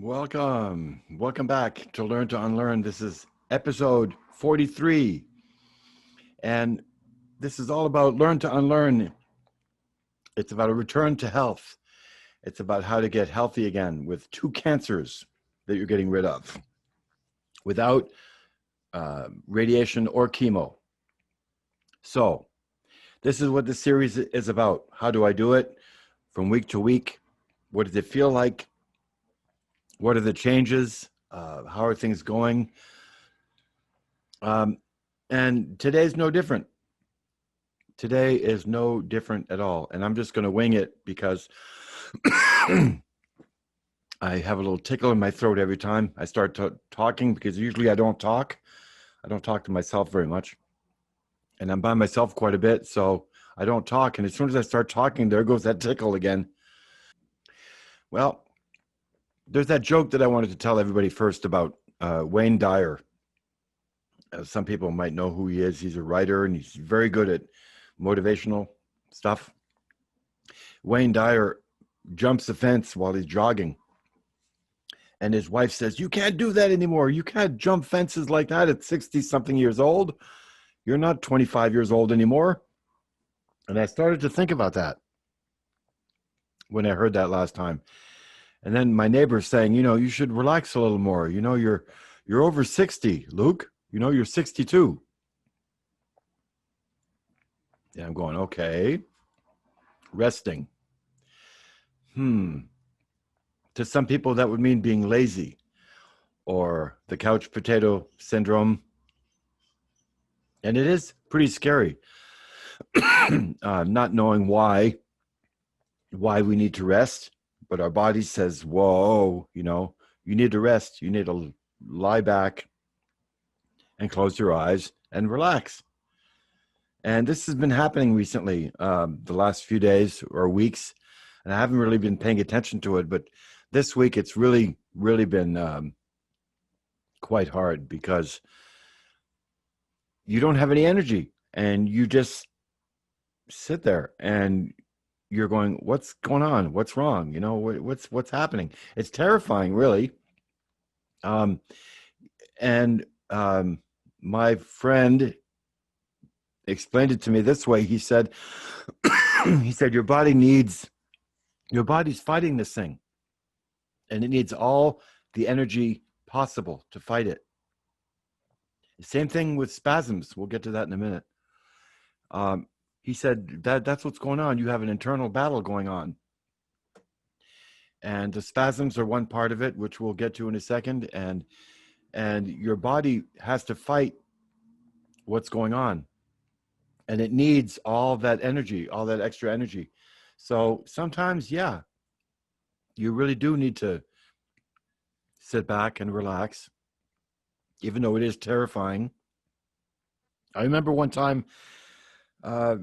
Welcome back to Learn to Unlearn. This is episode 43, and this is all about Learn to Unlearn. It's about a return to health. It's about how to get healthy again with two cancers that you're getting rid of without radiation or chemo. So, this is what this series is about. How do I do it from week to week? What does it feel like? What are the changes? How are things going? And today's no different. Today is no different at all. And I'm just going to wing it because I have a little tickle in my throat every time I start talking, because usually I don't talk. I don't talk to myself very much. And I'm by myself quite a bit, so I don't talk. And as soon as I start talking, there goes that tickle again. Well, there's that joke that I wanted to tell everybody first about Wayne Dyer. Some people might know who he is. He's a writer, and he's very good at motivational stuff. Wayne Dyer jumps the fence while he's jogging, and his wife says, "You can't do that anymore. You can't jump fences like that at 60-something years old. You're not 25 years old anymore." And I started to think about that when I heard that last time. And then my neighbor's saying, you should relax a little more. You're over 60, Luke. You're 62. And I'm going, okay. Resting. To some people, that would mean being lazy, or the couch potato syndrome. And it is pretty scary, not knowing why we need to rest. But our body says, whoa, you need to rest. You need to lie back and close your eyes and relax. And this has been happening recently, the last few days or weeks, and I haven't really been paying attention to it. But this week, it's really, really been quite hard, because you don't have any energy, and you just sit there and you're going, what's going on? What's wrong? What's happening? It's terrifying, really. And my friend explained it to me this way. He said, your body's fighting this thing, and it needs all the energy possible to fight it. Same thing with spasms. We'll get to that in a minute. He said that's what's going on. You have an internal battle going on. And the spasms are one part of it, which we'll get to in a second. And your body has to fight what's going on. And it needs all that energy, all that extra energy. So sometimes, yeah, you really do need to sit back and relax, even though it is terrifying. I remember one time,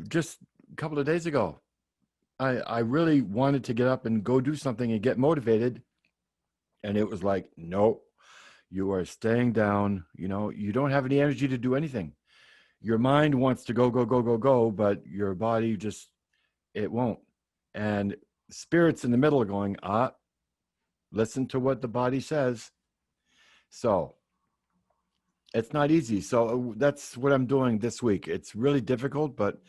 just a couple of days ago, I really wanted to get up and go do something and get motivated. And it was like, no, you are staying down. You don't have any energy to do anything. Your mind wants to go, go, go, go, go, but your body just, it won't. And spirit's in the middle going, listen to what the body says. So it's not easy. So that's what I'm doing this week. It's really difficult, but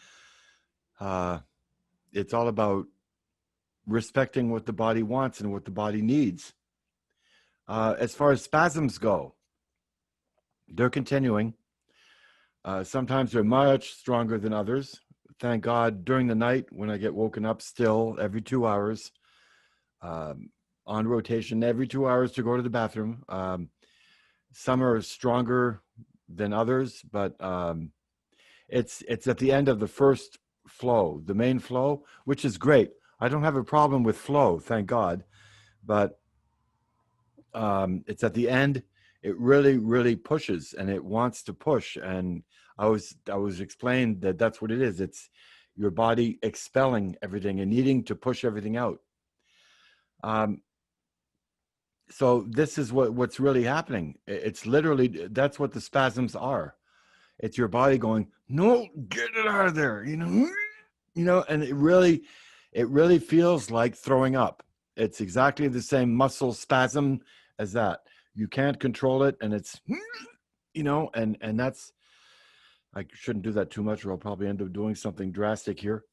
it's all about respecting what the body wants and what the body needs. As far as spasms go, they're continuing. Sometimes they're much stronger than others. Thank God, during the night, when I get woken up still every 2 hours, on rotation, every 2 hours to go to the bathroom. Some are stronger than others, but it's at the end of the first flow, the main flow, which is great. I don't have a problem with flow, thank God, but it's at the end. It really, really pushes, and it wants to push. And I was explained that that's what it is. It's your body expelling everything and needing to push everything out. So this is what's really happening. It's literally, that's what the spasms are. It's your body going, no, get it out of there, and it really feels like throwing up. It's exactly the same muscle spasm as that. You can't control it, and it's, and that's, I shouldn't do that too much, or I'll probably end up doing something drastic here.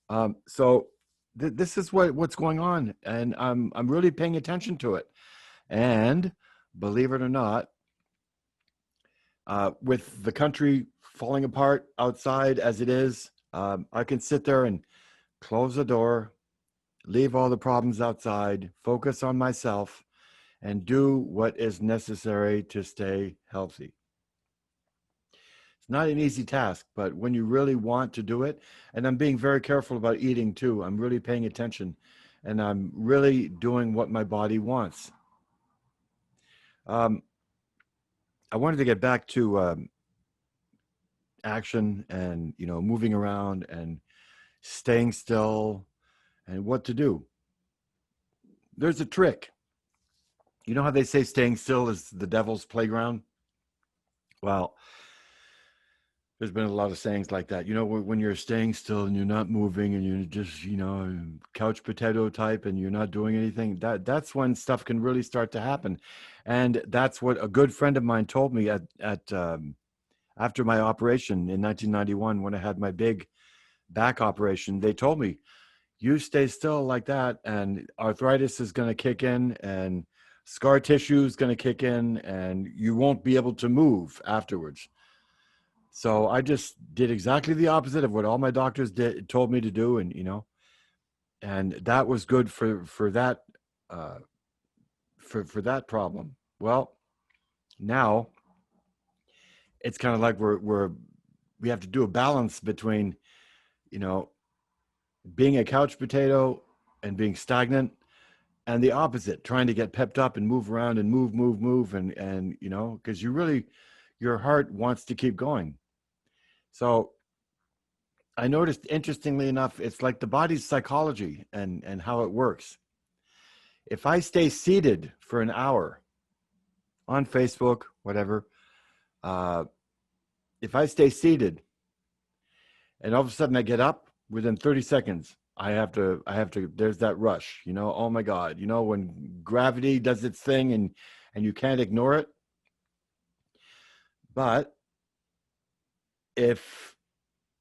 So this is what's going on, and I'm really paying attention to it. And believe it or not, with the country falling apart outside as it is, I can sit there and close the door, leave all the problems outside, focus on myself, and do what is necessary to stay healthy. It's not an easy task, but when you really want to do it, and I'm being very careful about eating too, I'm really paying attention, and I'm really doing what my body wants. I wanted to get back to action and, moving around and staying still and what to do. There's a trick. You know how they say staying still is the devil's playground? Well, there's been a lot of sayings like that. When you're staying still and you're not moving and you're just, couch potato type and you're not doing anything, that's when stuff can really start to happen. And that's what a good friend of mine told me after my operation in 1991, when I had my big back operation. They told me, you stay still like that and arthritis is going to kick in and scar tissue is going to kick in and you won't be able to move afterwards. So I just did exactly the opposite of what all my doctors told me to do. And that was good for that, for that problem. Well, now it's kind of like we have to do a balance between, being a couch potato and being stagnant, and the opposite, trying to get pepped up and move around and move and because your heart wants to keep going. So I noticed, interestingly enough, it's like the body's psychology and how it works. If I stay seated for an hour on Facebook, whatever, if I stay seated and all of a sudden I get up, within 30 seconds, I have to, there's that rush, oh my God, when gravity does its thing and you can't ignore it. But if,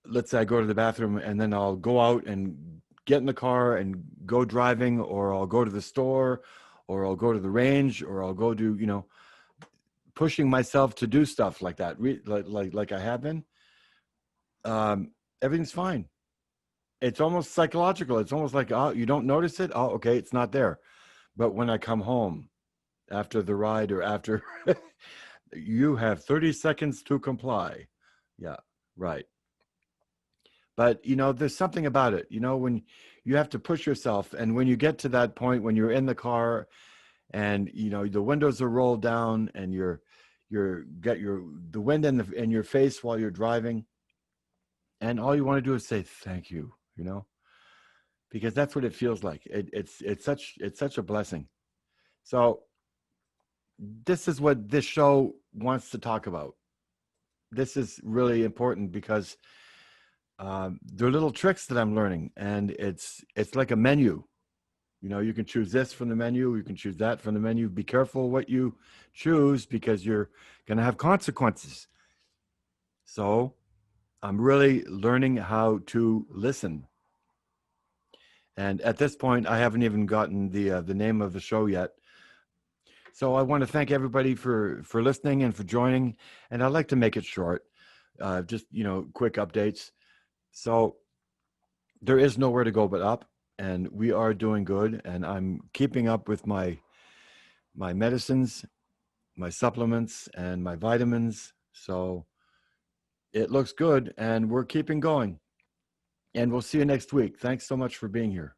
let's say I go to the bathroom and then I'll go out and get in the car and go driving, or I'll go to the store, or I'll go to the range, or I'll go do, pushing myself to do stuff like that, like I have been, everything's fine. It's almost psychological. It's almost like, oh, you don't notice it. Oh, okay, it's not there. But when I come home after the ride or after, you have 30 seconds to comply. Yeah, right. But, there's something about it, when you have to push yourself. And when you get to that point, when you're in the car and, the windows are rolled down and the wind in your face while you're driving. And all you want to do is say, thank you, because that's what it feels like. It's such a blessing. So this is what this show wants to talk about. This is really important because there are little tricks that I'm learning, and it's like a menu. You can choose this from the menu. You can choose that from the menu. Be careful what you choose because you're going to have consequences. So I'm really learning how to listen. And at this point, I haven't even gotten the name of the show yet. So I want to thank everybody for listening and for joining. And I'd like to make it short, just, quick updates. So there is nowhere to go but up, and we are doing good. And I'm keeping up with my medicines, my supplements, and my vitamins. So it looks good, and we're keeping going. And we'll see you next week. Thanks so much for being here.